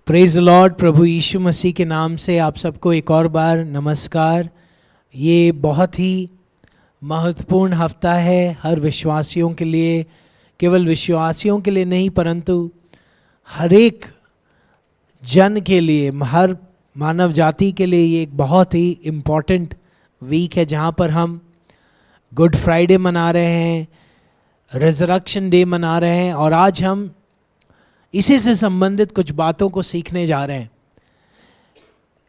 Praise Lord. प्रभु यीशु मसीह के नाम से आप सबको एक और बार नमस्कार। ये बहुत ही महत्वपूर्ण हफ्ता है हर विश्वासियों के लिए, केवल विश्वासियों के लिए नहीं परंतु हर एक जन के लिए, हर मानव जाति के लिए ये एक बहुत ही इम्पॉर्टेंट वीक है जहाँ पर हम गुड फ्राइडे मना रहे हैं, रिजरेक्शन डे मना रहे हैं और आज हम इसी से संबंधित कुछ बातों को सीखने जा रहे हैं।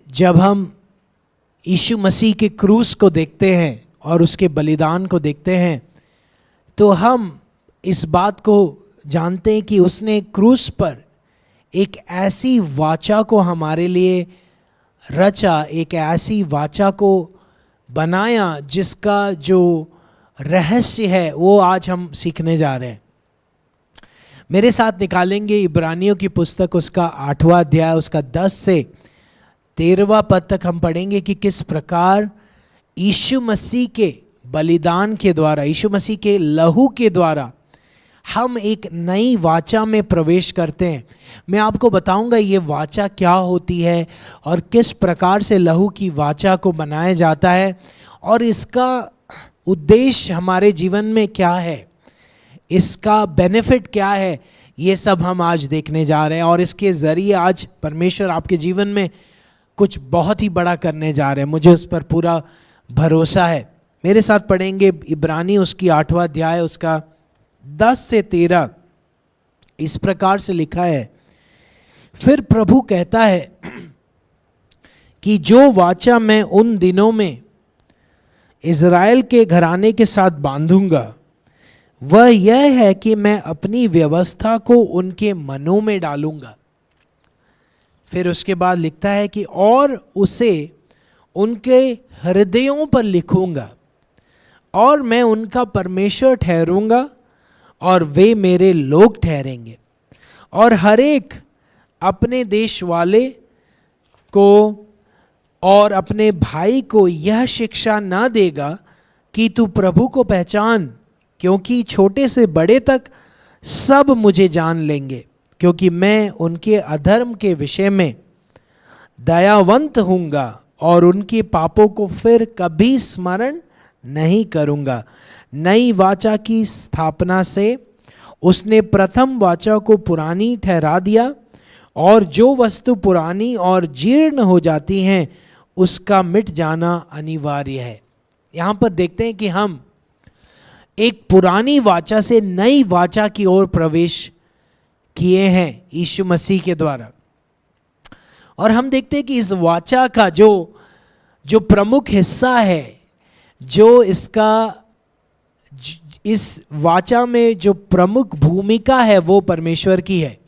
जब हम यीशु मसीह के क्रूस को देखते हैं और उसके बलिदान को देखते हैं तो हम इस बात को जानते हैं कि उसने क्रूस पर एक ऐसी वाचा को हमारे लिए रचा, एक ऐसी वाचा को बनाया जिसका जो रहस्य है वो आज हम सीखने जा रहे हैं। मेरे साथ निकालेंगे इब्रानियों की पुस्तक, उसका 8वां अध्याय, उसका 10 से 13वां पद तक हम पढ़ेंगे कि किस प्रकार यीशु मसीह के बलिदान के द्वारा, यीशु मसीह के लहू के द्वारा हम एक नई वाचा में प्रवेश करते हैं। मैं आपको बताऊंगा ये वाचा क्या होती है और किस प्रकार से लहू की वाचा को बनाया जाता है और इसका उद्देश्य हमारे जीवन में क्या है, इसका बेनिफिट क्या है, ये सब हम आज देखने जा रहे हैं। और इसके ज़रिए आज परमेश्वर आपके जीवन में कुछ बहुत ही बड़ा करने जा रहे हैं, मुझे उस पर पूरा भरोसा है। मेरे साथ पढ़ेंगे इब्रानी उसकी 8वां अध्याय, उसका 10 से 13। इस प्रकार से लिखा है, फिर प्रभु कहता है कि जो वाचा मैं उन दिनों में इज़राइल के घराने के साथ बांधूंगा वह यह है कि मैं अपनी व्यवस्था को उनके मनों में डालूंगा। फिर उसके बाद लिखता है कि और उसे उनके हृदयों पर लिखूंगा और मैं उनका परमेश्वर ठहरूंगा और वे मेरे लोग ठहरेंगे। और हर एक अपने देश वाले को और अपने भाई को यह शिक्षा ना देगा कि तू प्रभु को पहचान, क्योंकि छोटे से बड़े तक सब मुझे जान लेंगे, क्योंकि मैं उनके अधर्म के विषय में दयावंत हूँगा और उनके पापों को फिर कभी स्मरण नहीं करूँगा। नई वाचा की स्थापना से उसने प्रथम वाचा को पुरानी ठहरा दिया और जो वस्तु पुरानी और जीर्ण हो जाती हैं उसका मिट जाना अनिवार्य है। यहाँ पर देखते हैं कि हम एक पुरानी वाचा से नई वाचा की ओर प्रवेश किए हैं यीशु मसीह के द्वारा। और हम देखते हैं कि इस वाचा का जो प्रमुख हिस्सा है, जो इस वाचा में जो प्रमुख भूमिका है वो परमेश्वर की है।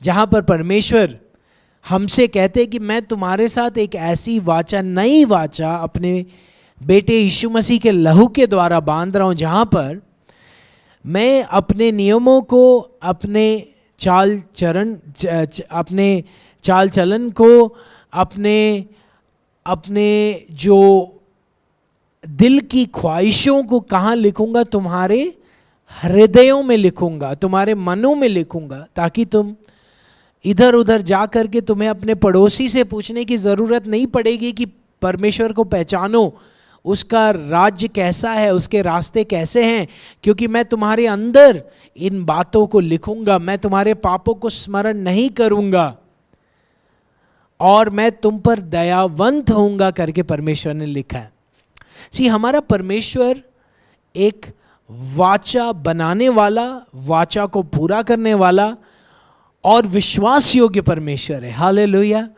जहाँ पर परमेश्वर हमसे कहते हैं कि मैं तुम्हारे साथ एक ऐसी वाचा, नई वाचा अपने बेटे यीशु मसीह के लहू के द्वारा बांध रहा हूँ, जहाँ पर मैं अपने नियमों को, अपने चाल चलन को, अपने जो दिल की ख्वाहिशों को कहाँ लिखूँगा? तुम्हारे हृदयों में लिखूँगा, तुम्हारे मनों में लिखूँगा, ताकि तुम इधर उधर जा कर के तुम्हें अपने पड़ोसी से पूछने की ज़रूरत नहीं पड़ेगी कि परमेश्वर को पहचानो, उसका राज्य कैसा है, उसके रास्ते कैसे हैं, क्योंकि मैं तुम्हारे अंदर इन बातों को लिखूंगा। मैं तुम्हारे पापों को स्मरण नहीं करूंगा और मैं तुम पर दयावंत होऊंगा करके परमेश्वर ने लिखा है। हमारा परमेश्वर एक वाचा बनाने वाला, वाचा को पूरा करने वाला और विश्वास योग्य परमेश्वर है। हालेलुया।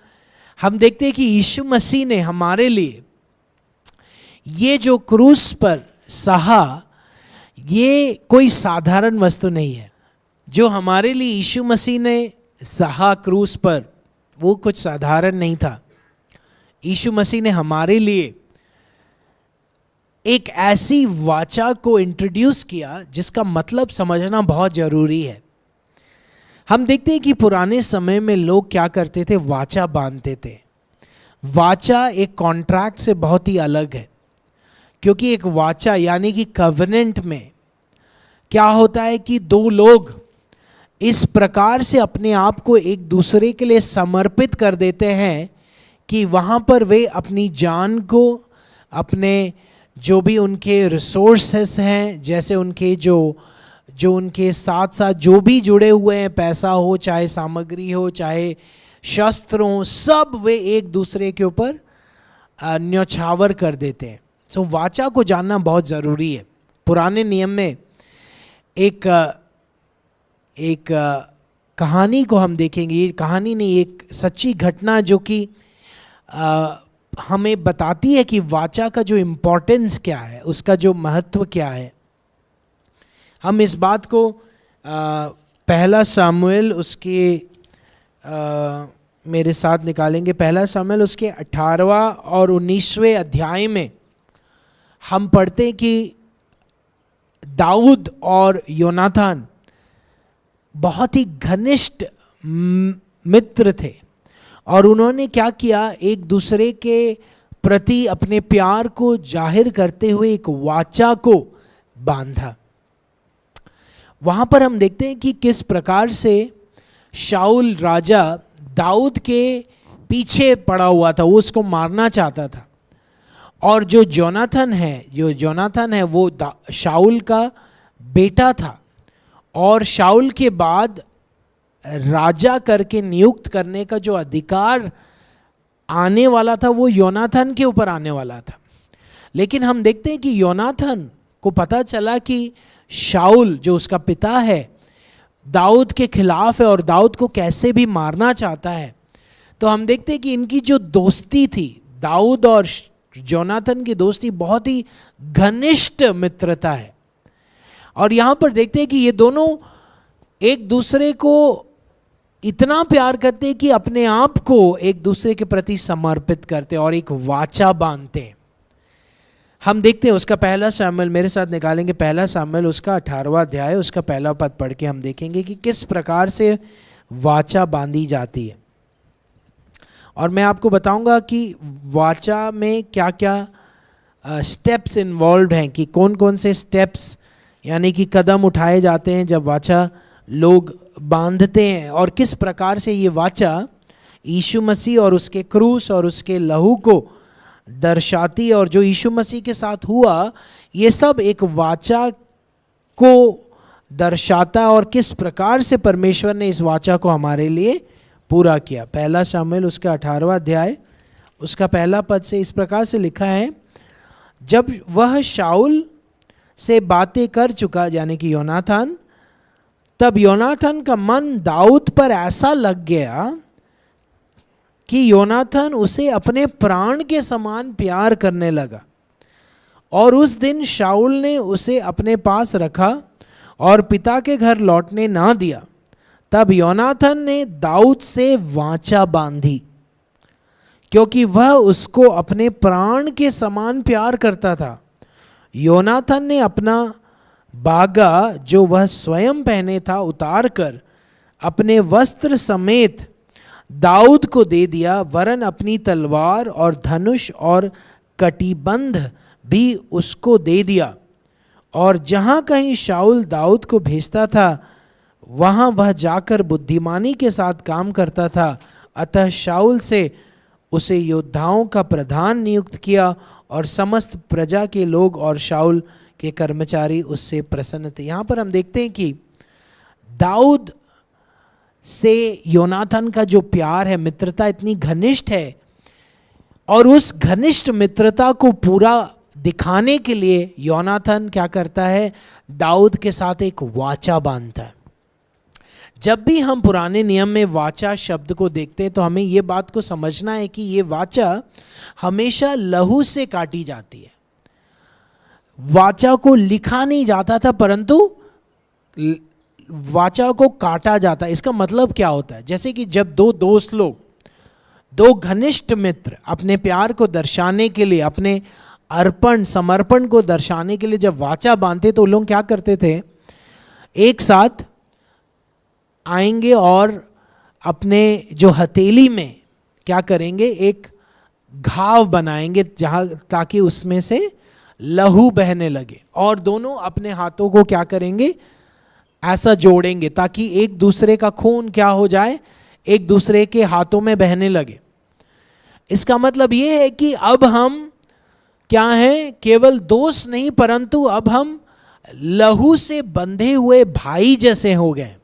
हम देखते हैं कि यीशु मसीह ने हमारे लिए ये जो क्रूस पर सहा, ये कोई साधारण वस्तु नहीं है। जो हमारे लिए यीशु मसीह ने सहा क्रूस पर, वो कुछ साधारण नहीं था। यीशु मसीह ने हमारे लिए एक ऐसी वाचा को इंट्रोड्यूस किया जिसका मतलब समझना बहुत जरूरी है। हम देखते हैं कि पुराने समय में लोग क्या करते थे, वाचा बांधते थे। वाचा एक कॉन्ट्रैक्ट से बहुत ही अलग है, क्योंकि एक वाचा यानी कि कवेनेंट में क्या होता है कि दो लोग इस प्रकार से अपने आप को एक दूसरे के लिए समर्पित कर देते हैं कि वहाँ पर वे अपनी जान को, अपने जो भी उनके रिसोर्सेस हैं, जैसे उनके जो उनके साथ साथ जो भी जुड़े हुए हैं, पैसा हो, चाहे सामग्री हो, चाहे शस्त्र हो, सब वे एक दूसरे के ऊपर न्यौछावर कर देते हैं। सो वाचा को जानना बहुत ज़रूरी है। पुराने नियम में एक कहानी को हम देखेंगे। ये कहानी नहीं, एक सच्ची घटना जो कि हमें बताती है कि वाचा का जो इम्पोर्टेंस क्या है, उसका जो महत्व क्या है। हम इस बात को पहला सामुएल उसके मेरे साथ निकालेंगे। पहला सामुएल उसके 18वां और 19वें अध्याय में हम पढ़ते हैं कि दाऊद और योनाथान बहुत ही घनिष्ठ मित्र थे और उन्होंने क्या किया, एक दूसरे के प्रति अपने प्यार को जाहिर करते हुए एक वाचा को बांधा। वहाँ पर हम देखते हैं कि किस प्रकार से शाऊल राजा दाऊद के पीछे पड़ा हुआ था, वो उसको मारना चाहता था। और जो जोनाथन है वो शाऊल का बेटा था और शाऊल के बाद राजा करके नियुक्त करने का जो अधिकार आने वाला था वो योनाथन के ऊपर आने वाला था। लेकिन हम देखते हैं कि योनाथन को पता चला कि शाऊल जो उसका पिता है दाऊद के खिलाफ है और दाऊद को कैसे भी मारना चाहता है। तो हम देखते हैं कि इनकी जो दोस्ती थी, दाऊद और जोनाथन की दोस्ती बहुत ही घनिष्ठ मित्रता है। और यहाँ पर देखते हैं कि ये दोनों एक दूसरे को इतना प्यार करते हैं कि अपने आप को एक दूसरे के प्रति समर्पित करते और एक वाचा बांधते हैं। हम देखते हैं उसका पहला सामुएल, मेरे साथ निकालेंगे पहला सामुएल उसका 18वां अध्याय, उसका पहला पद पढ़ के हम देखेंगे कि किस प्रकार से वाचा बांधी जाती है। और मैं आपको बताऊंगा कि वाचा में क्या क्या स्टेप्स इन्वॉल्व हैं, कि कौन कौन से स्टेप्स यानी कि कदम उठाए जाते हैं जब वाचा लोग बांधते हैं, और किस प्रकार से ये वाचा यीशु मसीह और उसके क्रूस और उसके लहू को दर्शाती। और जो यीशु मसीह के साथ हुआ ये सब एक वाचा को दर्शाता और किस प्रकार से परमेश्वर ने इस वाचा को हमारे लिए पूरा किया। पहला शामुएल उसका 18वां अध्याय उसका पहला पद से इस प्रकार से लिखा है, जब वह शाऊल से बातें कर चुका यानी कि योनाथन, तब योनाथन का मन दाऊद पर ऐसा लग गया कि योनाथन उसे अपने प्राण के समान प्यार करने लगा। और उस दिन शाऊल ने उसे अपने पास रखा और पिता के घर लौटने ना दिया। तब योनाथन ने दाऊद से वाचा बांधी क्योंकि वह उसको अपने प्राण के समान प्यार करता था। योनाथन ने अपना बागा जो वह स्वयं पहने था उतार कर अपने वस्त्र समेत दाऊद को दे दिया, वरन अपनी तलवार और धनुष और कटिबंध भी उसको दे दिया। और जहाँ कहीं शाऊल दाऊद को भेजता था वहाँ वह जाकर बुद्धिमानी के साथ काम करता था। अतः शाऊल से उसे योद्धाओं का प्रधान नियुक्त किया और समस्त प्रजा के लोग और शाऊल के कर्मचारी उससे प्रसन्न थे। यहाँ पर हम देखते हैं कि दाऊद से योनाथन का जो प्यार है, मित्रता इतनी घनिष्ठ है, और उस घनिष्ठ मित्रता को पूरा दिखाने के लिए योनाथन क्या करता है, दाऊद के साथ एक वाचा बांधता है। जब भी हम पुराने नियम में वाचा शब्द को देखते हैं तो हमें ये बात को समझना है कि ये वाचा हमेशा लहू से काटी जाती है। वाचा को लिखा नहीं जाता था परंतु वाचा को काटा जाता है। इसका मतलब क्या होता है, जैसे कि जब दो दोस्त लोग, दो घनिष्ठ मित्र अपने प्यार को दर्शाने के लिए, अपने अर्पण समर्पण को दर्शाने के लिए जब वाचा बांधते तो लोग क्या करते थे, एक साथ आएंगे और अपने जो हथेली में क्या करेंगे, एक घाव बनाएंगे जहाँ ताकि उसमें से लहू बहने लगे, और दोनों अपने हाथों को क्या करेंगे, ऐसा जोड़ेंगे ताकि एक दूसरे का खून क्या हो जाए, एक दूसरे के हाथों में बहने लगे। इसका मतलब ये है कि अब हम क्या हैं, केवल दोस्त नहीं परंतु अब हम लहू से बंधे हुए भाई जैसे हो गए।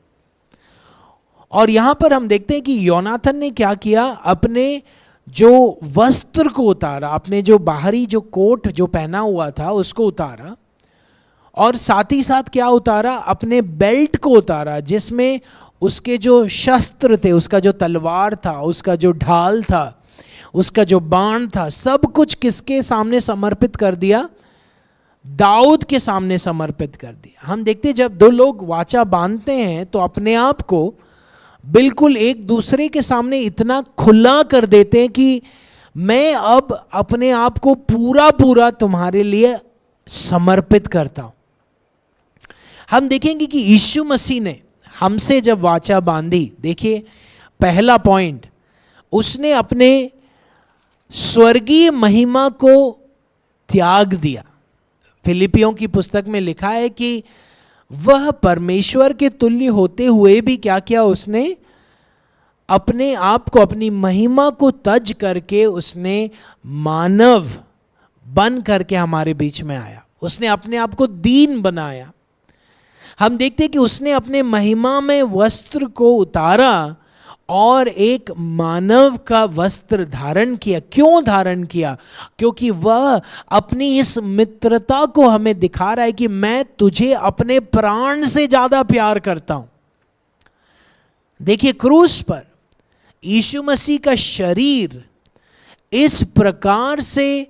और यहां पर हम देखते हैं कि योनाथन ने क्या किया, अपने जो वस्त्र को उतारा, अपने जो बाहरी जो कोट जो पहना हुआ था उसको उतारा, और साथ ही साथ क्या उतारा, अपने बेल्ट को उतारा जिसमें उसके जो शस्त्र थे, उसका जो तलवार था, उसका जो ढाल था, उसका जो बाण था, सब कुछ किसके सामने समर्पित कर दिया, दाऊद के सामने समर्पित कर दिया। हम देखते हैं जब दो लोग वाचा बांधते हैं तो अपने आप को बिल्कुल एक दूसरे के सामने इतना खुला कर देते हैं कि मैं अब अपने आप को पूरा पूरा तुम्हारे लिए समर्पित करता हूं। हम देखेंगे कि यीशु मसीह ने हमसे जब वाचा बांधी, देखिए पहला पॉइंट, उसने अपने स्वर्गीय महिमा को त्याग दिया। फिलिपियों की पुस्तक में लिखा है कि वह परमेश्वर के तुल्य होते हुए भी क्या किया, उसने अपने आप को, अपनी महिमा को तज करके उसने मानव बन करके हमारे बीच में आया। उसने अपने आप को दीन बनाया। हम देखते हैं कि उसने अपने महिमा में वस्त्र को उतारा और एक मानव का वस्त्र धारण किया। क्यों धारण किया? क्योंकि वह अपनी इस मित्रता को हमें दिखा रहा है कि मैं तुझे अपने प्राण से ज्यादा प्यार करता हूं। देखिए क्रूस पर यीशु मसीह का शरीर इस प्रकार से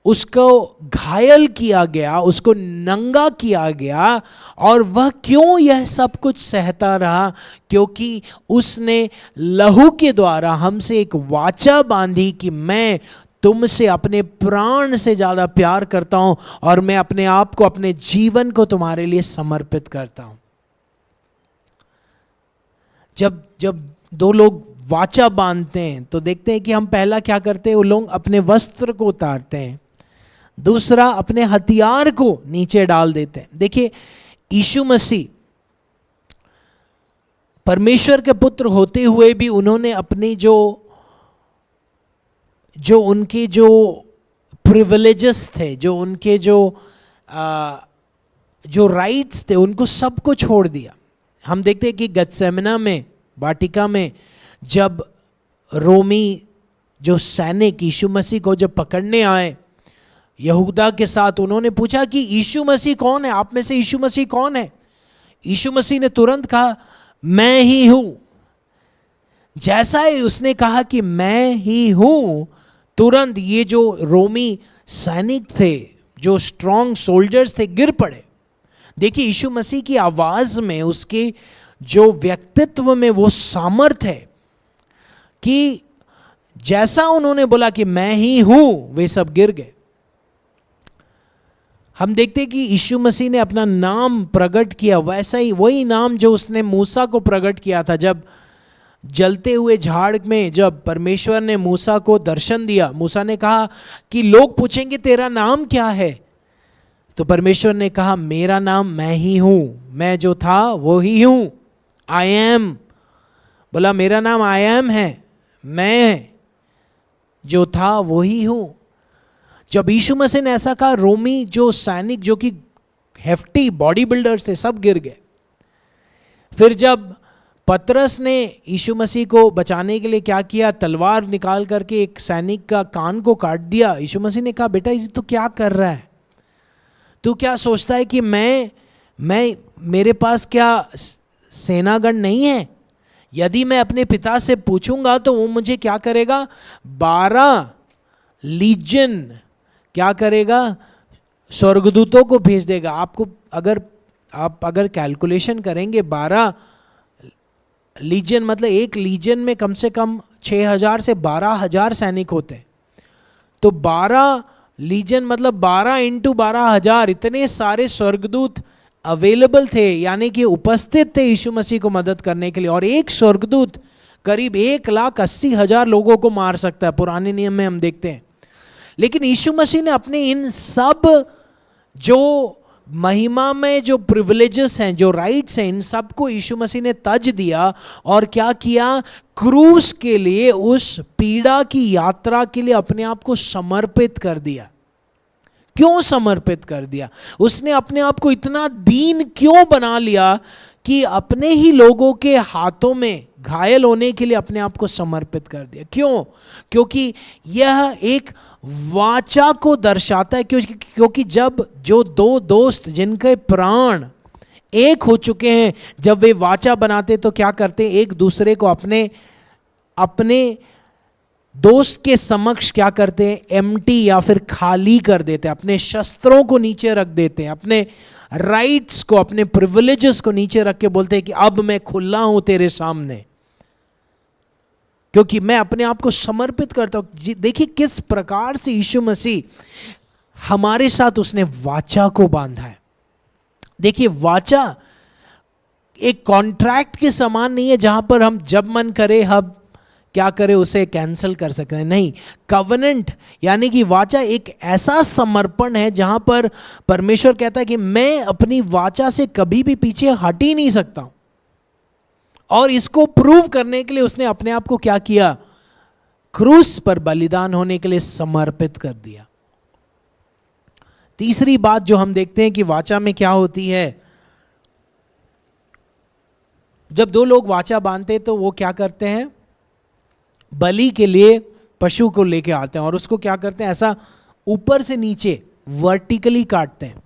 उसको घायल किया गया, उसको नंगा किया गया, और वह क्यों यह सब कुछ सहता रहा? क्योंकि उसने लहू के द्वारा हमसे एक वाचा बांधी कि मैं तुमसे अपने प्राण से ज्यादा प्यार करता हूं और मैं अपने आप को, अपने जीवन को तुम्हारे लिए समर्पित करता हूं। जब दो लोग वाचा बांधते हैं तो देखते हैं कि हम पहला क्या करते हैं, वो लोग अपने वस्त्र को उतारते हैं, दूसरा अपने हथियार को नीचे डाल देते हैं। देखिए यीशु मसीह परमेश्वर के पुत्र होते हुए भी उन्होंने अपनी जो उनके जो प्रिविलेजेस थे, जो उनके जो राइट्स थे, उनको सबको छोड़ दिया। हम देखते हैं कि गतसेमना में, वाटिका में, जब रोमी जो सैनिक यीशु मसीह को जब पकड़ने आए यहूदा के साथ, उन्होंने पूछा कि यीशु मसीह कौन है, आप में से यीशु मसीह कौन है? यीशु मसीह ने तुरंत कहा मैं ही हूं। जैसा ही उसने कहा कि मैं ही हूं, तुरंत ये जो रोमी सैनिक थे, जो स्ट्रॉन्ग सोल्जर्स थे, गिर पड़े। देखिए यीशु मसीह की आवाज में, उसके जो व्यक्तित्व में वो सामर्थ्य है कि जैसा उन्होंने बोला कि मैं ही हूं, वे सब गिर गए। हम देखते हैं कि यीशु मसीह ने अपना नाम प्रकट किया, वैसा ही वही नाम जो उसने मूसा को प्रकट किया था। जब जलते हुए झाड़ में जब परमेश्वर ने मूसा को दर्शन दिया, मूसा ने कहा कि लोग पूछेंगे तेरा नाम क्या है, तो परमेश्वर ने कहा मेरा नाम मैं ही हूं, मैं जो था वो ही हूं, आई एम। बोला मेरा नाम आई एम है, मैं जो था वो ही हूं। जब यीशु मसीह ने ऐसा कहा, रोमी जो सैनिक जो कि हेफ्टी बॉडी बिल्डर्स थे, सब गिर गए। फिर जब पतरस ने यीशु मसीह को बचाने के लिए क्या किया, तलवार निकाल करके एक सैनिक का कान को काट दिया। यीशु मसीह ने कहा बेटा ये तू क्या कर रहा है? तू क्या सोचता है कि मैं मेरे पास क्या सेनागण नहीं है? यदि मैं अपने पिता से पूछूंगा तो वो मुझे क्या करेगा, 12 लीजन क्या करेगा, स्वर्गदूतों को भेज देगा। आपको अगर कैलकुलेशन करेंगे, 12 लीजन मतलब एक लीजन में कम से कम 6000 से 12000 सैनिक होते हैं। तो 12 लीजन मतलब 12 इंटू 12000, इतने सारे स्वर्गदूत अवेलेबल थे, यानी कि उपस्थित थे यीशु मसीह को मदद करने के लिए। और एक स्वर्गदूत करीब 1,80,000 लोगों को मार सकता है, पुराने नियम में हम देखते हैं। लेकिन यीशु मसीह ने अपने इन सब जो महिमा में जो प्रिविलेजेस हैं, जो राइट्स हैं, इन सबको यीशु मसीह ने तज दिया और क्या किया, क्रूस के लिए, उस पीड़ा की यात्रा के लिए अपने आप को समर्पित कर दिया। क्यों समर्पित कर दिया? उसने अपने आप को इतना दीन क्यों बना लिया कि अपने ही लोगों के हाथों में घायल होने के लिए अपने आप को समर्पित कर दिया? क्यों? क्योंकि यह एक वाचा को दर्शाता है। क्योंकि जब जो दो दोस्त जिनके प्राण एक हो चुके हैं, जब वे वाचा बनाते तो क्या करते? एक दूसरे को अपने दोस्त के समक्ष क्या करते हैं? एम्प्टी या फिर खाली कर देते हैं। अपने शस्त्रों को नीचे रख देते हैं, अपने राइट्स को, अपने प्रिविलेजेस को नीचे रख के बोलते हैं कि अब मैं खुला हूं तेरे सामने, क्योंकि मैं अपने आप को समर्पित करता हूं। देखिए किस प्रकार से यीशु मसीह हमारे साथ उसने वाचा को बांधा है। देखिए वाचा एक कॉन्ट्रैक्ट के समान नहीं है जहां पर हम जब मन करे हम क्या करें उसे कैंसिल कर सकते हैं। नहीं, कवनेंट यानी कि वाचा एक ऐसा समर्पण है जहां पर परमेश्वर कहता है कि मैं अपनी वाचा से कभी भी पीछे हट ही नहीं सकता हूं। और इसको प्रूव करने के लिए उसने अपने आप को क्या किया? क्रूस पर बलिदान होने के लिए समर्पित कर दिया। तीसरी बात जो हम देखते हैं कि वाचा में क्या होती है, जब दो लोग वाचा बांधते तो वो क्या करते हैं? बलि के लिए पशु को लेके आते हैं और उसको क्या करते हैं? ऐसा ऊपर से नीचे वर्टिकली काटते हैं।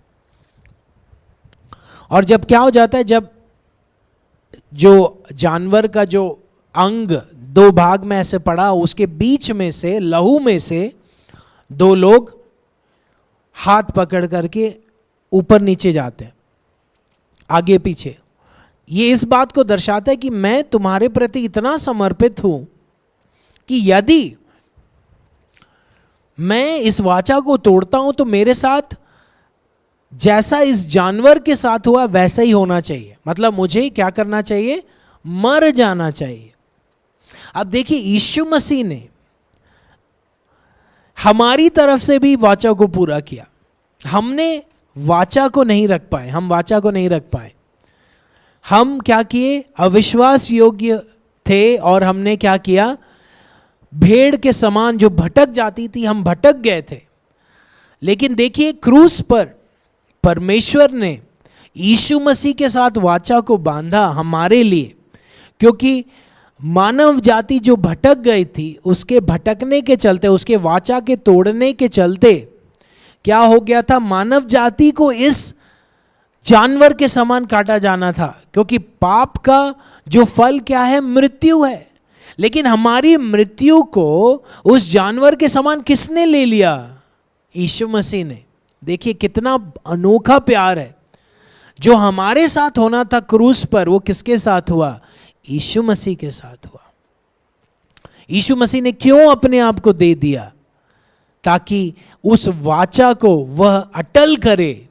और जब क्या हो जाता है, जब जो जानवर का जो अंग दो भाग में ऐसे पड़ा, उसके बीच में से, लहू में से दो लोग हाथ पकड़ करके ऊपर नीचे जाते हैं, आगे पीछे। ये इस बात को दर्शाता है कि मैं तुम्हारे प्रति इतना समर्पित हूं कि यदि मैं इस वाचा को तोड़ता हूं तो मेरे साथ जैसा इस जानवर के साथ हुआ वैसा ही होना चाहिए। मतलब मुझे क्या करना चाहिए? मर जाना चाहिए। अब देखिए यीशु मसीह ने हमारी तरफ से भी वाचा को पूरा किया। हमने वाचा को नहीं रख पाए, हम वाचा को नहीं रख पाए। हम क्या किए? अविश्वास योग्य थे और हमने क्या किया? भेड़ के समान जो भटक जाती थी, हम भटक गए थे। लेकिन देखिए क्रूस पर परमेश्वर ने यीशु मसीह के साथ वाचा को बांधा हमारे लिए, क्योंकि मानव जाति जो भटक गई थी उसके भटकने के चलते, उसके वाचा के तोड़ने के चलते क्या हो गया था? मानव जाति को इस जानवर के समान काटा जाना था, क्योंकि पाप का जो फल क्या है? मृत्यु है। लेकिन हमारी मृत्यु को उस जानवर के समान किसने ले लिया? यीशु मसीह ने। देखिए कितना अनोखा प्यार है। जो हमारे साथ होना था क्रूस पर, वो किसके साथ हुआ? यीशु मसीह के साथ हुआ। यीशु मसीह ने क्यों अपने आप को दे दिया? ताकि उस वाचा को वह अटल करे,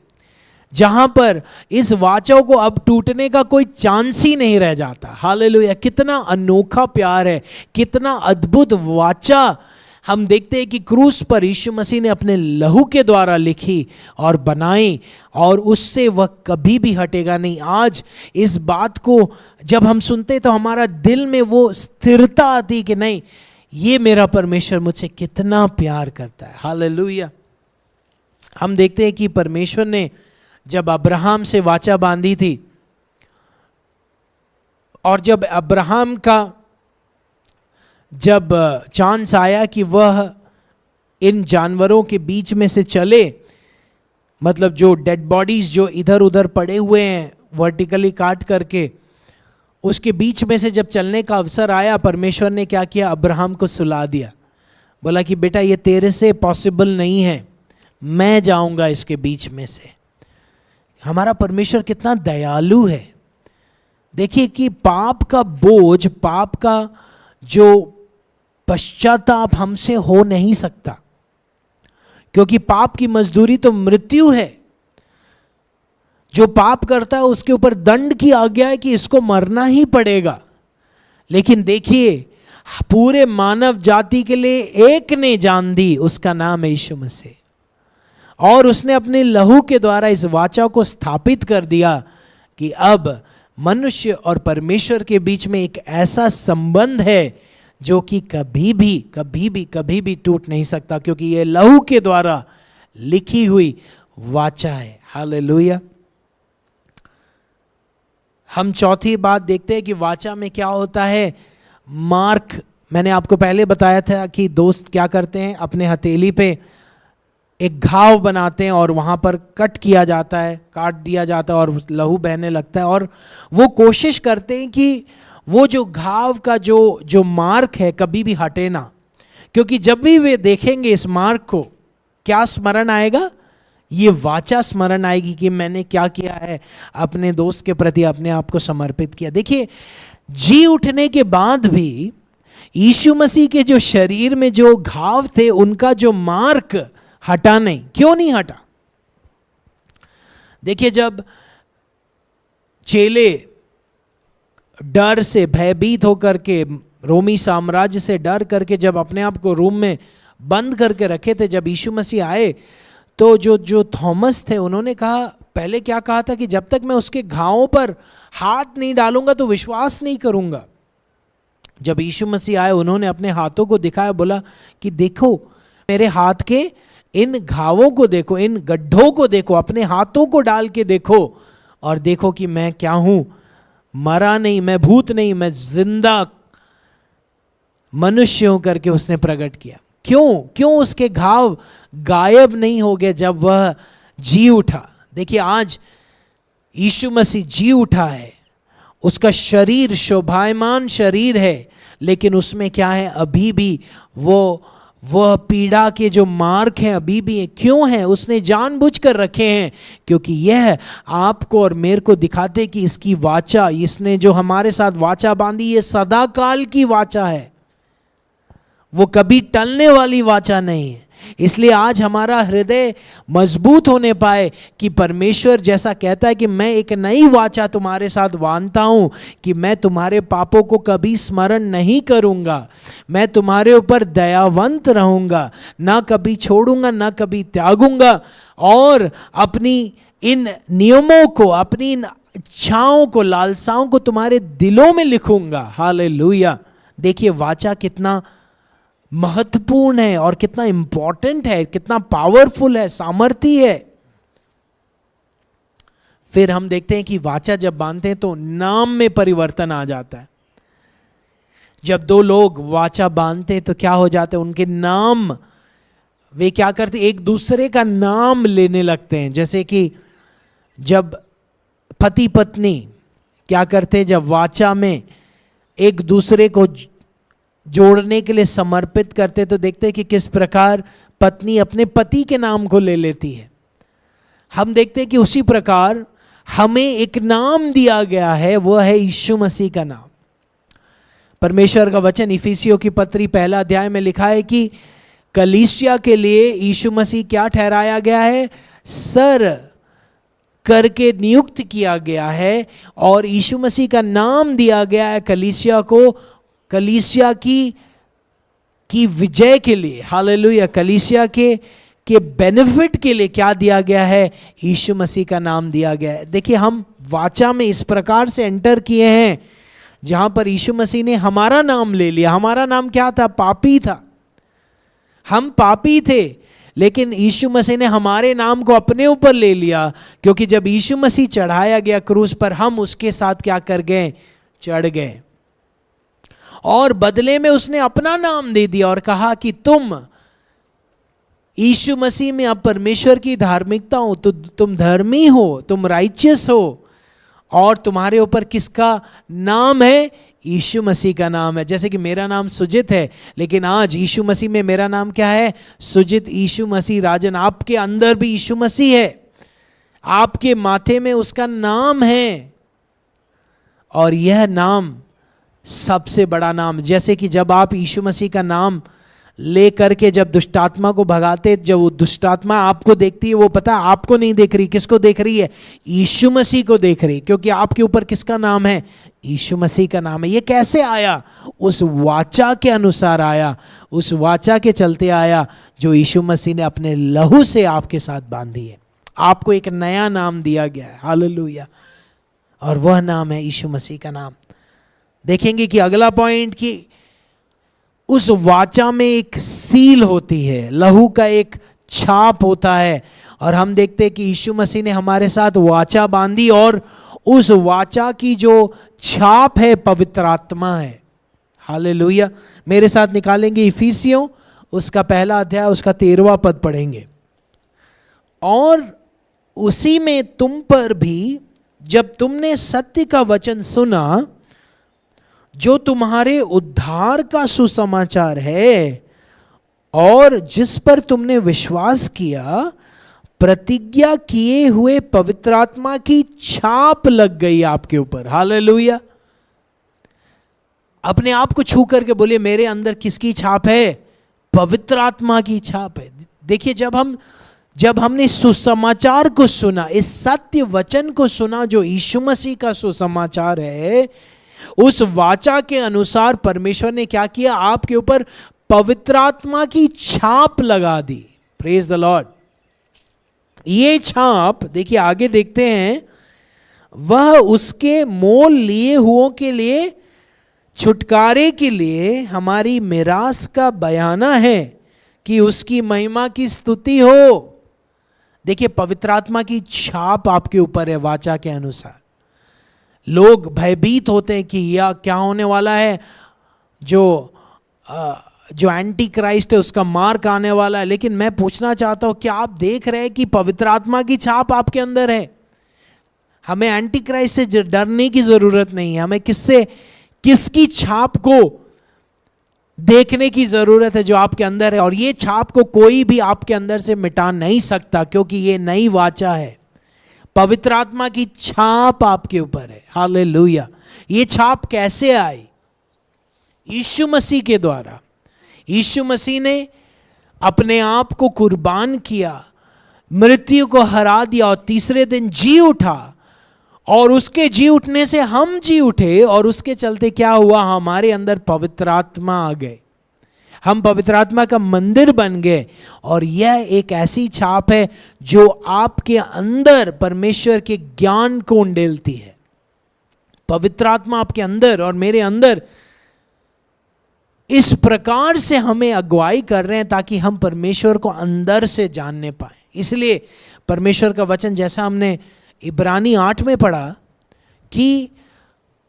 जहां पर इस वाचा को अब टूटने का कोई चांस ही नहीं रह जाता। हालेलुया! कितना अनोखा प्यार है, कितना अद्भुत वाचा हम देखते हैं कि क्रूस पर यीशु मसीह ने अपने लहू के द्वारा लिखी और बनाई, और उससे वह कभी भी हटेगा नहीं। आज इस बात को जब हम सुनते तो हमारा दिल में वो स्थिरता आती कि नहीं, ये मेरा परमेश्वर मुझसे कितना प्यार करता है। हालेलुया! हम देखते हैं कि परमेश्वर ने जब अब्राहम से वाचा बांधी थी, और जब अब्राहम का जब चांस आया कि वह इन जानवरों के बीच में से चले, मतलब जो डेड बॉडीज जो इधर उधर पड़े हुए हैं वर्टिकली काट करके, उसके बीच में से जब चलने का अवसर आया, परमेश्वर ने क्या किया? अब्राहम को सुला दिया। बोला कि बेटा ये तेरे से पॉसिबल नहीं है, मैं जाऊंगा इसके बीच में से। हमारा परमेश्वर कितना दयालु है। देखिए कि पाप का बोझ, पाप का जो पश्चाताप हमसे हो नहीं सकता, क्योंकि पाप की मजदूरी तो मृत्यु है। जो पाप करता है उसके ऊपर दंड की आज्ञा है कि इसको मरना ही पड़ेगा। लेकिन देखिए पूरे मानव जाति के लिए एक ने जान दी, उसका नाम है यीशु मसीह। और उसने अपने लहू के द्वारा इस वाचा को स्थापित कर दिया कि अब मनुष्य और परमेश्वर के बीच में एक ऐसा संबंध है जो कि कभी भी टूट नहीं सकता, क्योंकि ये लहू के द्वारा लिखी हुई वाचा है। हालेलुया। हम चौथी बात देखते हैं कि वाचा में क्या होता है। मार्क, मैंने आपको पहले बताया था कि दोस्त क्या करते हैं, अपने हथेली पे एक घाव बनाते हैं और वहाँ पर कट किया जाता है, काट दिया जाता है और लहू बहने लगता है, और वो कोशिश करते हैं कि वो जो घाव का जो मार्क है कभी भी हटे ना, क्योंकि जब भी वे देखेंगे इस मार्क को, क्या स्मरण आएगा, ये वाचा स्मरण आएगी कि मैंने क्या किया है, अपने दोस्त के प्रति अपने आप को समर्पित किया। देखिए, जी उठने के बाद भी यीशु मसीह के जो शरीर में जो घाव थे उनका जो मार्क हटा नहीं। क्यों नहीं हटा? देखिए, जब चेले डर से भयभीत होकर के, रोमी साम्राज्य से डर करके जब अपने आप को रूम में बंद करके रखे थे, जब यीशु मसीह आए तो जो थॉमस थे उन्होंने कहा, पहले क्या कहा था कि जब तक मैं उसके घावों पर हाथ नहीं डालूंगा तो विश्वास नहीं करूंगा। जब यीशु मसीह आए उन्होंने अपने हाथों को दिखाया, बोला कि देखो मेरे हाथ के इन घावों को देखो, इन गड्ढों को देखो, अपने हाथों को डाल के देखो और देखो कि मैं क्या हूं, मरा नहीं, मैं भूत नहीं, मैं जिंदा मनुष्य हूं करके उसने प्रकट किया। क्यों उसके घाव गायब नहीं हो गए जब वह जी उठा? देखिए, आज यीशु मसीह जी उठा है, उसका शरीर शोभायमान शरीर है, लेकिन उसमें क्या है, अभी भी वह पीड़ा के जो मार्क हैं अभी भी है। क्यों है? उसने जानबूझकर रखे हैं, क्योंकि यह आपको और मेरे को दिखाते कि इसकी वाचा, इसने जो हमारे साथ वाचा बांधी, ये सदा काल की वाचा है, वो कभी टलने वाली वाचा नहीं है। इसलिए आज हमारा हृदय मजबूत होने पाए कि परमेश्वर जैसा कहता है कि मैं एक नई वाचा तुम्हारे साथ बांधता हूं कि मैं तुम्हारे पापों को कभी स्मरण नहीं करूंगा, मैं तुम्हारे ऊपर दयावंत रहूंगा, ना कभी छोड़ूंगा ना कभी त्यागूंगा, और अपनी इन नियमों को, अपनी इन इच्छाओं को, लालसाओं को तुम्हारे दिलों में लिखूंगा। हालेलुया। देखिए, वाचा कितना महत्वपूर्ण है और कितना इंपॉर्टेंट है, कितना पावरफुल है, सामर्थी है। फिर हम देखते हैं कि वाचा जब बांधते हैं तो नाम में परिवर्तन आ जाता है। जब दो लोग वाचा बांधते हैं तो क्या हो जाता है, उनके नाम, वे क्या करते, एक दूसरे का नाम लेने लगते हैं। जैसे कि जब पति पत्नी क्या करते हैं, जब वाचा में एक दूसरे को जोड़ने के लिए समर्पित करते, तो देखते हैं कि किस प्रकार पत्नी अपने पति के नाम को ले लेती है। हम देखते हैं कि उसी प्रकार हमें एक नाम दिया गया है, वह है यीशु मसीह का नाम। परमेश्वर का वचन इफिसियों की पत्री 1 अध्याय में लिखा है कि कलीसिया के लिए यीशु मसीह क्या ठहराया गया है, सर करके नियुक्त किया गया है, और यीशु मसीह का नाम दिया गया है कलीसिया को, कलीसिया की विजय के लिए। हालेलुया। कलीसिया के बेनिफिट के लिए क्या दिया गया है, यीशु मसीह का नाम दिया गया है। देखिए, हम वाचा में इस प्रकार से एंटर किए हैं जहां पर यीशु मसीह ने हमारा नाम ले लिया। हमारा नाम क्या था? पापी था, हम पापी थे, लेकिन यीशु मसीह ने हमारे नाम को अपने ऊपर ले लिया, क्योंकि जब यीशु मसीह चढ़ाया गया क्रूस पर, हम उसके साथ क्या कर गए, चढ़ गए, और बदले में उसने अपना नाम दे दिया और कहा कि तुम यीशु मसीह में अब परमेश्वर की धार्मिकता हो, तो तुम धर्मी हो, तुम राइचियस हो, और तुम्हारे ऊपर किसका नाम है? यीशु मसीह का नाम है। जैसे कि मेरा नाम सुजित है, लेकिन आज यीशु मसीह में मेरा नाम क्या है? सुजित यीशु मसीह राजन। आपके अंदर भी यीशु मसीह है, आपके माथे में उसका नाम है, और यह नाम सबसे बड़ा नाम। जैसे कि जब आप यीशु मसीह का नाम ले करके जब दुष्टात्मा को भगाते, जब वो दुष्टात्मा आपको देखती है, वो पता आपको नहीं देख रही, किसको देख रही है? यीशु मसीह को देख रही, क्योंकि आपके ऊपर किसका नाम है? यीशु मसीह का नाम है। ये कैसे आया? उस वाचा के अनुसार आया, उस वाचा के चलते आया जो यीशु मसीह ने अपने लहू से आपके साथ बांधी है। आपको एक नया नाम दिया गया है, हालेलुया, और वह नाम है यीशु मसीह का नाम। देखेंगे कि अगला पॉइंट कि उस वाचा में एक सील होती है, लहू का एक छाप होता है, और हम देखते हैं कि यीशु मसीह ने हमारे साथ वाचा बांधी, और उस वाचा की जो छाप है पवित्र आत्मा है, हालेलुया। मेरे साथ निकालेंगे इफिसियों उसका पहला अध्याय, उसका 13वां पद पढ़ेंगे। और उसी में तुम पर भी जब तुमने सत्य का वचन सुना, जो तुम्हारे उद्धार का सुसमाचार है, और जिस पर तुमने विश्वास किया, प्रतिज्ञा किए हुए पवित्र आत्मा की छाप लग गई आपके ऊपर, हालेलुया। अपने आप को छू करके बोलिए, मेरे अंदर किसकी छाप है? पवित्र आत्मा की छाप है। देखिए, जब हमने सुसमाचार को सुना, इस सत्य वचन को सुना जो यीशु मसीह का सुसमाचार है, उस वाचा के अनुसार परमेश्वर ने क्या किया? आपके ऊपर पवित्र आत्मा की छाप लगा दी। Praise the Lord. ये छाप देखिए, आगे देखते हैं, वह उसके मोल लिए हुओं के लिए, छुटकारे के लिए हमारी मिरास का बयाना है कि उसकी महिमा की स्तुति हो। देखिए, पवित्र आत्मा की छाप आपके ऊपर है वाचा के अनुसार। लोग भयभीत होते हैं कि यह क्या होने वाला है, जो एंटी क्राइस्ट है उसका मार्क आने वाला है। लेकिन मैं पूछना चाहता हूं, क्या आप देख रहे हैं कि पवित्र आत्मा की छाप आपके अंदर है? हमें एंटी क्राइस्ट से डरने की जरूरत नहीं है, हमें किसकी छाप को देखने की जरूरत है जो आपके अंदर है। और ये छाप को कोई भी आपके अंदर से मिटा नहीं सकता, क्योंकि ये नई वाचा है। पवित्र आत्मा की छाप आपके ऊपर है, हालेलुया। ये छाप कैसे आई? यीशु मसीह के द्वारा। यीशु मसीह ने अपने आप को कुर्बान किया, मृत्यु को हरा दिया, और तीसरे दिन जी उठा, और उसके जी उठने से हम जी उठे, और उसके चलते क्या हुआ? हमारे अंदर पवित्र आत्मा आ गए, हम पवित्र आत्मा का मंदिर बन गए। और यह एक ऐसी छाप है जो आपके अंदर परमेश्वर के ज्ञान को उंडेलती है। पवित्र आत्मा आपके अंदर और मेरे अंदर इस प्रकार से हमें अगुवाई कर रहे हैं ताकि हम परमेश्वर को अंदर से जानने पाए। इसलिए परमेश्वर का वचन, जैसा हमने इब्रानी 8 में पढ़ा, कि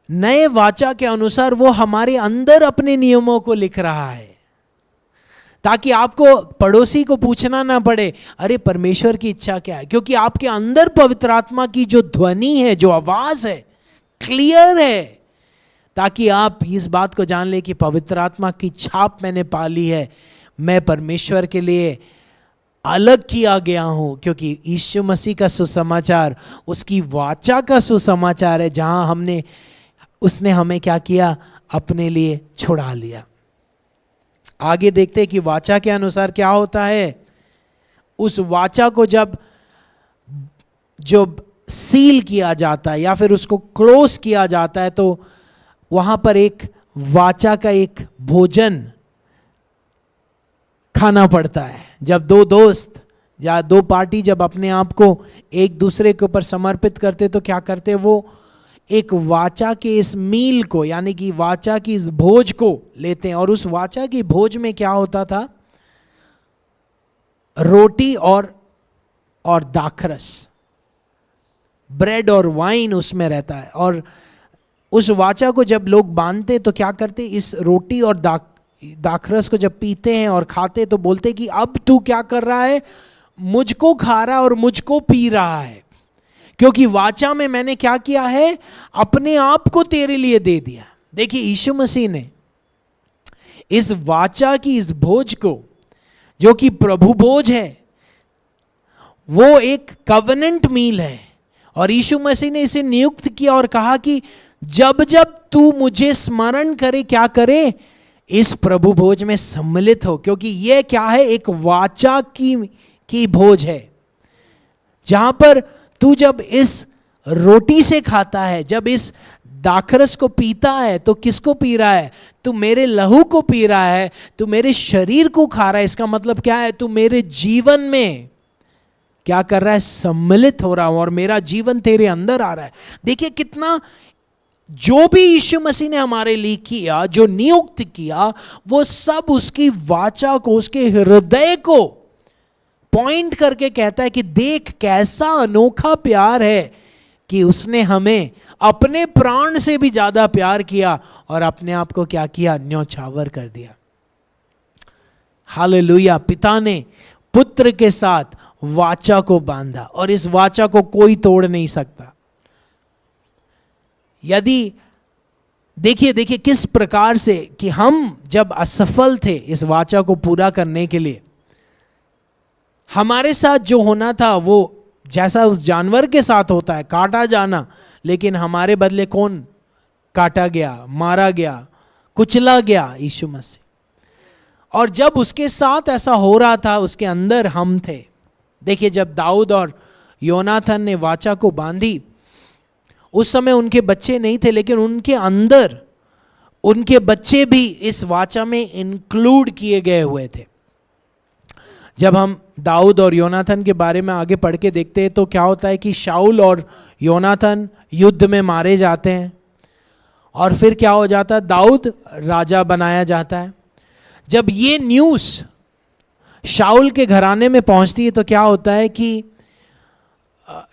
नए वाचा के अनुसार वो हमारे अंदर अपने नियमों को लिख रहा है, ताकि आपको पड़ोसी को पूछना ना पड़े, अरे परमेश्वर की इच्छा क्या है, क्योंकि आपके अंदर पवित्र आत्मा की जो ध्वनि है, जो आवाज है, क्लियर है, ताकि आप इस बात को जान ले कि पवित्र आत्मा की छाप मैंने पा ली है, मैं परमेश्वर के लिए अलग किया गया हूं, क्योंकि यीशु मसीह का सुसमाचार उसकी वाचा का सुसमाचार है, जहां उसने हमें क्या किया? अपने लिए छुड़ा लिया। आगे देखते हैं कि वाचा के अनुसार क्या होता है। उस वाचा को जब सील किया जाता है या फिर उसको क्लोज किया जाता है, तो वहां पर एक वाचा का एक भोजन खाना पड़ता है। जब दो दोस्त या दो पार्टी जब अपने आप को एक दूसरे के ऊपर समर्पित करते, तो क्या करते? वो एक वाचा के इस मील को, यानी कि वाचा की इस भोज को लेते हैं। और उस वाचा की भोज में क्या होता था? रोटी और दाखरस, ब्रेड और वाइन उसमें रहता है। और उस वाचा को जब लोग बांधते तो क्या करते? इस रोटी और दाखरस को जब पीते हैं और खाते तो बोलते कि अब तू क्या कर रहा है? मुझको खा रहा है और मुझको पी रहा है, क्योंकि वाचा में मैंने क्या किया है? अपने आप को तेरे लिए दे दिया। देखिए, यीशु मसीह ने इस वाचा की इस भोज को, जो कि प्रभु भोज है, वो एक कवेनेंट मील है, और यीशु मसीह ने इसे नियुक्त किया और कहा कि जब जब तू मुझे स्मरण करे, क्या करे? इस प्रभु भोज में सम्मिलित हो, क्योंकि ये क्या है, एक वाचा की भोज है, जहां पर तू जब इस रोटी से खाता है, जब इस दाखरस को पीता है, तो किसको पी रहा है? तू मेरे लहू को पी रहा है, तू मेरे शरीर को खा रहा है। इसका मतलब क्या है? तू मेरे जीवन में क्या कर रहा है? सम्मिलित हो रहा हूं और मेरा जीवन तेरे अंदर आ रहा है। देखिए कितना, जो भी यीशु मसीह ने हमारे लिए किया, जो नियुक्त किया, वो सब उसकी वाचा को, उसके हृदय को पॉइंट करके कहता है कि देख कैसा अनोखा प्यार है कि उसने हमें अपने प्राण से भी ज्यादा प्यार किया और अपने आप को क्या किया? न्यौछावर कर दिया। हालेलुया। पिता ने पुत्र के साथ वाचा को बांधा और इस वाचा को कोई तोड़ नहीं सकता। यदि देखिए किस प्रकार से कि हम जब असफल थे इस वाचा को पूरा करने के लिए, हमारे साथ जो होना था वो जैसा उस जानवर के साथ होता है, काटा जाना, लेकिन हमारे बदले कौन काटा गया, मारा गया, कुचला गया? यीशु मसीह। और जब उसके साथ ऐसा हो रहा था, उसके अंदर हम थे। देखिए जब दाऊद और योनाथन ने वाचा को बांधी, उस समय उनके बच्चे नहीं थे, लेकिन उनके अंदर उनके बच्चे भी इस वाचा में इंक्लूड किए गए हुए थे। जब हम दाऊद और योनाथन के बारे में आगे पढ़ के देखते हैं तो क्या होता है कि शाऊल और योनाथन युद्ध में मारे जाते हैं और फिर क्या हो जाता है? दाऊद राजा बनाया जाता है। जब ये न्यूज़ शाऊल के घराने में पहुंचती है तो क्या होता है कि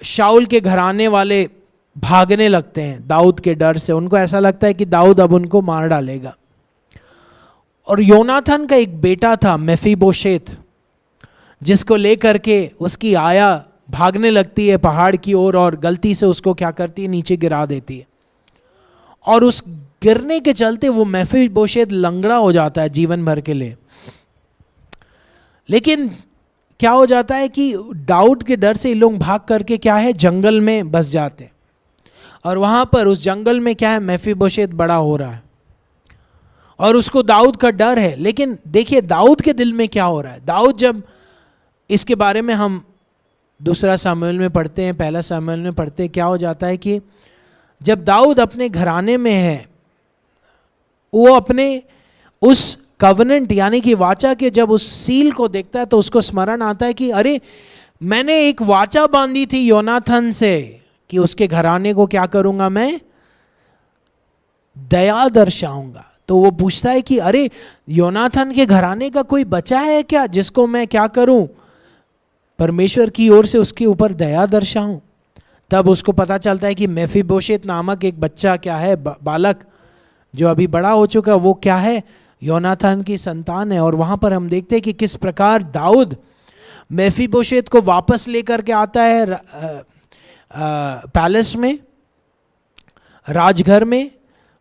शाऊल के घराने वाले भागने लगते हैं दाऊद के डर से। उनको ऐसा लगता है कि दाऊद अब उनको मार डालेगा। और योनाथन का एक बेटा था मेफीबोशेत, जिसको लेकर के उसकी आया भागने लगती है पहाड़ की ओर और गलती से उसको क्या करती है? नीचे गिरा देती है। और उस गिरने के चलते वो मेफीबोशेत लंगड़ा हो जाता है जीवन भर के लिए। लेकिन क्या हो जाता है कि दाऊद के डर से ये लोग भाग करके क्या है? जंगल में बस जाते हैं। और वहां पर उस जंगल में क्या है? मेफीबोशेत बड़ा हो रहा है और उसको दाऊद का डर है। लेकिन देखिए दाऊद के दिल में क्या हो रहा है। दाऊद, जब इसके बारे में हम दूसरा सामुएल में पढ़ते हैं, पहला सामुएल में पढ़ते हैं, क्या हो जाता है कि जब दाऊद अपने घराने में है, वो अपने उस कवनेंट यानी कि वाचा के जब उस सील को देखता है तो उसको स्मरण आता है कि अरे मैंने एक वाचा बांधी थी योनाथन से कि उसके घराने को क्या करूंगा? मैं दया दर्शाऊंगा। तो वो पूछता है कि अरे योनाथन के घराने का कोई बचा है क्या जिसको मैं क्या करूं? परमेश्वर की ओर से उसके ऊपर दया दर्शाऊं। तब उसको पता चलता है कि मेफीबोशेत नामक एक बच्चा क्या है, बालक जो अभी बड़ा हो चुका, वो क्या है? योनाथन की संतान है। और वहां पर हम देखते हैं कि किस प्रकार दाऊद मेफीबोशेत को वापस लेकर के आता है पैलेस में, राजघर में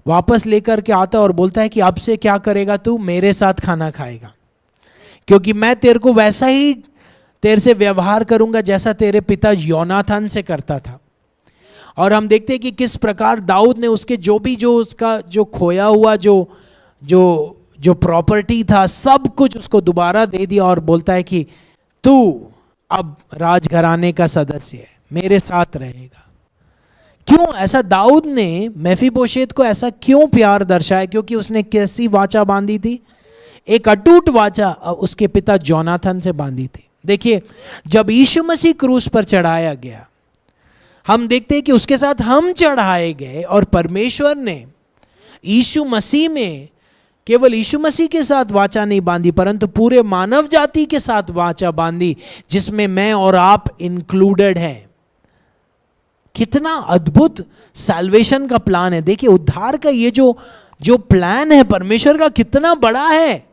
वापस लेकर के आता है और बोलता है कि अब से क्या करेगा तू? मेरे साथ खाना खाएगा, क्योंकि मैं तेरे को वैसा ही तेरे से व्यवहार करूंगा जैसा तेरे पिता योनाथन से करता था। और हम देखते हैं कि किस प्रकार दाऊद ने उसके जो उसका जो खोया हुआ जो प्रॉपर्टी था, सब कुछ उसको दोबारा दे दिया और बोलता है कि तू अब राजघराने का सदस्य है, मेरे साथ रहेगा। क्यों ऐसा दाऊद ने मेफीबोशेत को ऐसा क्यों प्यार दर्शाया? क्योंकि उसने कैसी वाचा बांधी थी? एक अटूट वाचा उसके पिता योनाथन से बांधी थी। देखिए जब यीशु मसीह क्रूस पर चढ़ाया गया, हम देखते हैं कि उसके साथ हम चढ़ाए गए और परमेश्वर ने यीशु मसीह में केवल यीशु मसीह के साथ वाचा नहीं बांधी, परंतु पूरे मानव जाति के साथ वाचा बांधी, जिसमें मैं और आप इंक्लूडेड हैं। कितना अद्भुत सैल्वेशन का प्लान है। देखिए उद्धार का ये जो प्लान है परमेश्वर का, कितना बड़ा है।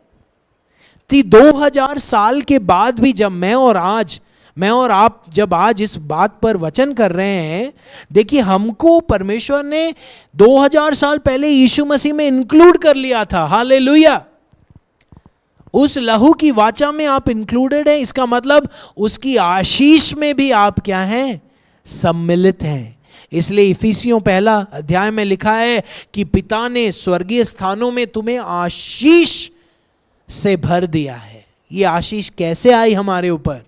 2000 साल के बाद भी जब मैं और आप जब आज इस बात पर वचन कर रहे हैं, देखिए हमको परमेश्वर ने 2000 साल पहले यीशु मसीह में इंक्लूड कर लिया था। हालेलुया। उस लहू की वाचा में आप इंक्लूडेड हैं। इसका मतलब उसकी आशीष में भी आप क्या हैं? सम्मिलित हैं। इसलिए इफिसियों 1 अध्याय में लिखा है कि पिता ने स्वर्गीय स्थानों में तुम्हें आशीष से भर दिया है। ये आशीष कैसे आई हमारे ऊपर?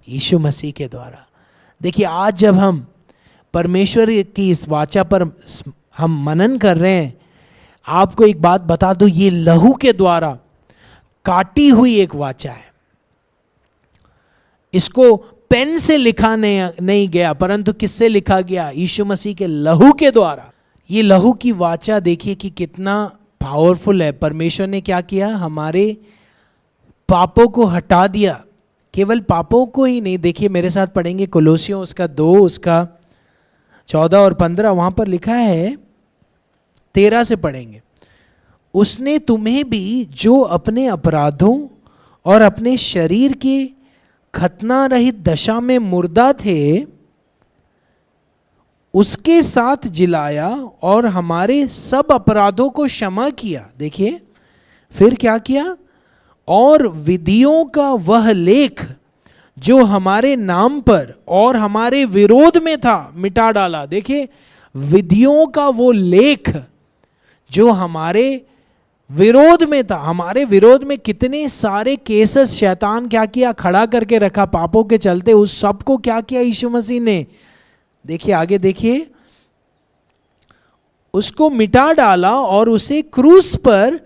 यीशु मसीह के द्वारा। देखिए, आज जब हम परमेश्वर की इस वाचा पर हम मनन कर रहे हैं, आपको एक बात बता दूं, ये लहू के द्वारा काटी हुई एक वाचा है। इसको पेन से लिखा नहीं गया, परंतु किससे लिखा गया? यीशु मसीह के लहू के द्वारा। ये लहू की वाचा देखिए कि कितना पावरफुल है। परमेश्वर ने क्या किया? हमारे पापों को हटा दिया। केवल पापों को ही नहीं, देखिए मेरे साथ पढ़ेंगे कोलोसियों उसका 2 उसका 14 और 15, वहां पर लिखा है, 13 से पढ़ेंगे। उसने तुम्हें भी जो अपने अपराधों और अपने शरीर के खतना रहित दशा में मुर्दा थे, उसके साथ जिलाया और हमारे सब अपराधों को क्षमा किया। देखिए फिर क्या किया? और विधियों का वह लेख जो हमारे नाम पर और हमारे विरोध में था, मिटा डाला। देखिए, विधियों का वो लेख जो हमारे विरोध में था। हमारे विरोध में कितने सारे केसेस शैतान क्या किया? खड़ा करके रखा पापों के चलते। उस सब को क्या किया यीशु मसीह ने? देखिए आगे देखिए, उसको मिटा डाला और उसे क्रूस पर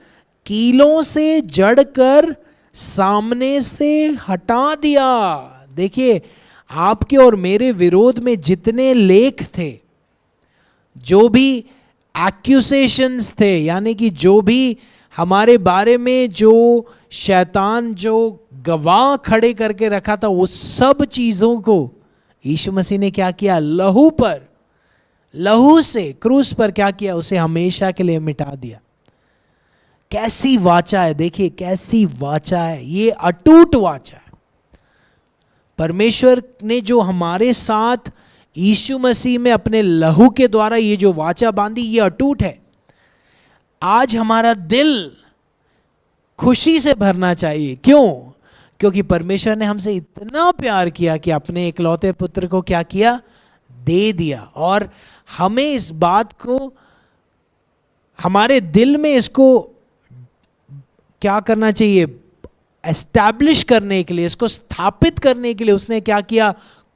कीलों से जड़कर सामने से हटा दिया। देखिए, आपके और मेरे विरोध में जितने लेख थे, जो भी एक्यूसेशंस थे, यानी कि जो भी हमारे बारे में जो शैतान जो गवाह खड़े करके रखा था, उस सब चीजों को यीशु मसीह ने क्या किया? लहू पर, लहू से क्रूस पर क्या किया? उसे हमेशा के लिए मिटा दिया। कैसी वाचा है! देखिए कैसी वाचा है, ये अटूट वाचा है। परमेश्वर ने जो हमारे साथ यीशु मसीह में अपने लहू के द्वारा ये जो वाचा बांधी, ये अटूट है। आज हमारा दिल खुशी से भरना चाहिए। क्यों? क्योंकि परमेश्वर ने हमसे इतना प्यार किया कि अपने इकलौते पुत्र को क्या किया? दे दिया। और हमें इस बात को हमारे दिल में इसको क्या करना चाहिए? एस्टैब्लिश करने के लिए, इसको स्थापित करने के लिए उसने क्या किया?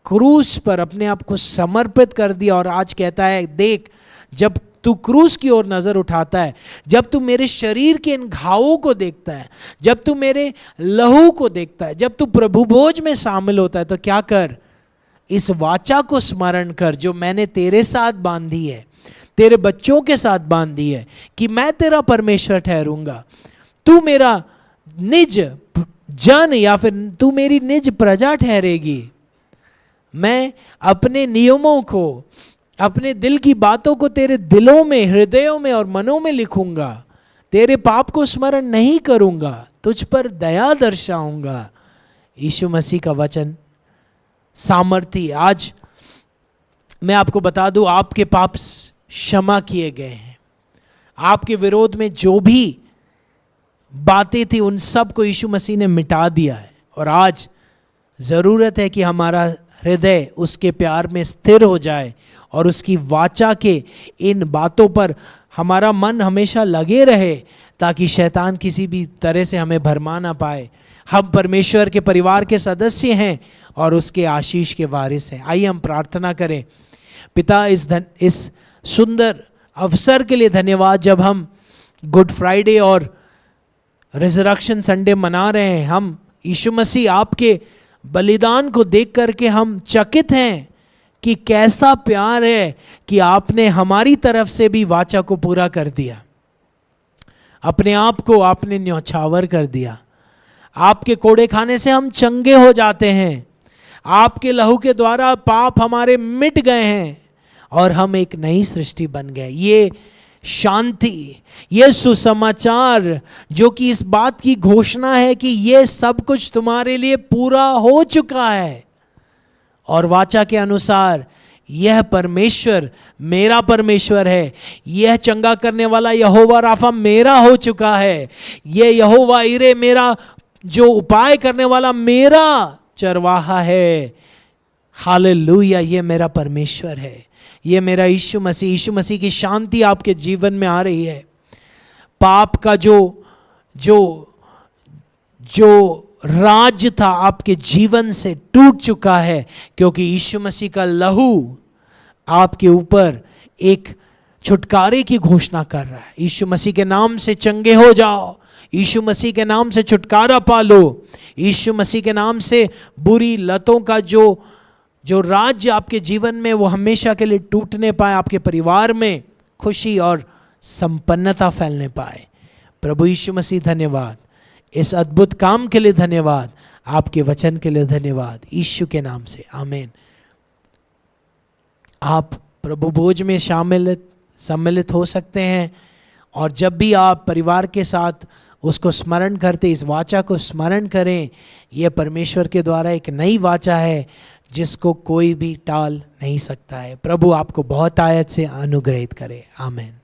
क्रूस पर अपने आप को समर्पित कर दिया। और आज कहता है, देख, जब तू क्रूस की ओर नजर उठाता है, जब तू मेरे शरीर के इन घावों को देखता है, जब तू मेरे लहू को देखता है, जब तू प्रभु भोज में शामिल होता है, तो क्या कर? इस वाचा को स्मरण कर जो मैंने तेरे साथ बांधी है, तेरे बच्चों के साथ बांधी है, कि मैं तेरा परमेश्वर ठहरूंगा, तू मेरा निज जन या फिर तू मेरी निज प्रजा ठहरेगी। मैं अपने नियमों को, अपने दिल की बातों को तेरे दिलों में, हृदयों में और मनों में लिखूंगा। तेरे पाप को स्मरण नहीं करूंगा, तुझ पर दया दर्शाऊंगा। यीशु मसीह का वचन सामर्थ्य। आज मैं आपको बता दूं, आपके पाप क्षमा किए गए हैं। आपके विरोध में जो भी बातें थी, उन सब को यीशु मसीह ने मिटा दिया है। और आज ज़रूरत है कि हमारा हृदय उसके प्यार में स्थिर हो जाए और उसकी वाचा के इन बातों पर हमारा मन हमेशा लगे रहे, ताकि शैतान किसी भी तरह से हमें भरमा ना पाए। हम परमेश्वर के परिवार के सदस्य हैं और उसके आशीष के वारिस हैं। आइए हम प्रार्थना करें। पिता, इस सुंदर अवसर के लिए धन्यवाद, जब हम गुड फ्राइडे और रिजरेक्शन संडे मना रहे हैं। हम यीशु मसीह आपके बलिदान को देख करके हम चकित हैं कि कैसा प्यार है कि आपने हमारी तरफ से भी वाचा को पूरा कर दिया। अपने आप को आपने न्यौछावर कर दिया। आपके कोड़े खाने से हम चंगे हो जाते हैं। आपके लहू के द्वारा पाप हमारे मिट गए हैं और हम एक नई सृष्टि बन गए। ये शांति, ये सुसमाचार जो कि इस बात की घोषणा है कि ये सब कुछ तुम्हारे लिए पूरा हो चुका है। और वाचा के अनुसार यह परमेश्वर मेरा परमेश्वर है, यह चंगा करने वाला यहोवा राफा मेरा हो चुका है, यह यहोवा इरे मेरा जो उपाय करने वाला मेरा चरवाहा है। हालेलुया, ये मेरा परमेश्वर है। ये मेरा यीशु मसीह की शांति आपके जीवन में आ रही है। पाप का जो राज था आपके जीवन से टूट चुका है, क्योंकि यीशु मसीह का लहू आपके ऊपर एक छुटकारे की घोषणा कर रहा है। यीशु मसीह के नाम से चंगे हो जाओ, यीशु मसीह के नाम से छुटकारा पालो, यीशु मसीह के नाम से बुरी लतों का जो राज्य आपके जीवन में वो हमेशा के लिए टूटने पाए, आपके परिवार में खुशी और संपन्नता फैलने पाए। प्रभु यीशु मसीह धन्यवाद, इस अद्भुत काम के लिए धन्यवाद, आपके वचन के लिए धन्यवाद, यीशु के नाम से आमीन। आप प्रभु भोज में सम्मिलित हो सकते हैं, और जब भी आप परिवार के साथ उसको स्मरण करते, इस वाचा को स्मरण करें। यह परमेश्वर के द्वारा एक नई वाचा है जिसको कोई भी टाल नहीं सकता है। प्रभु आपको बहुत आयत से अनुग्रहित करे, आमीन।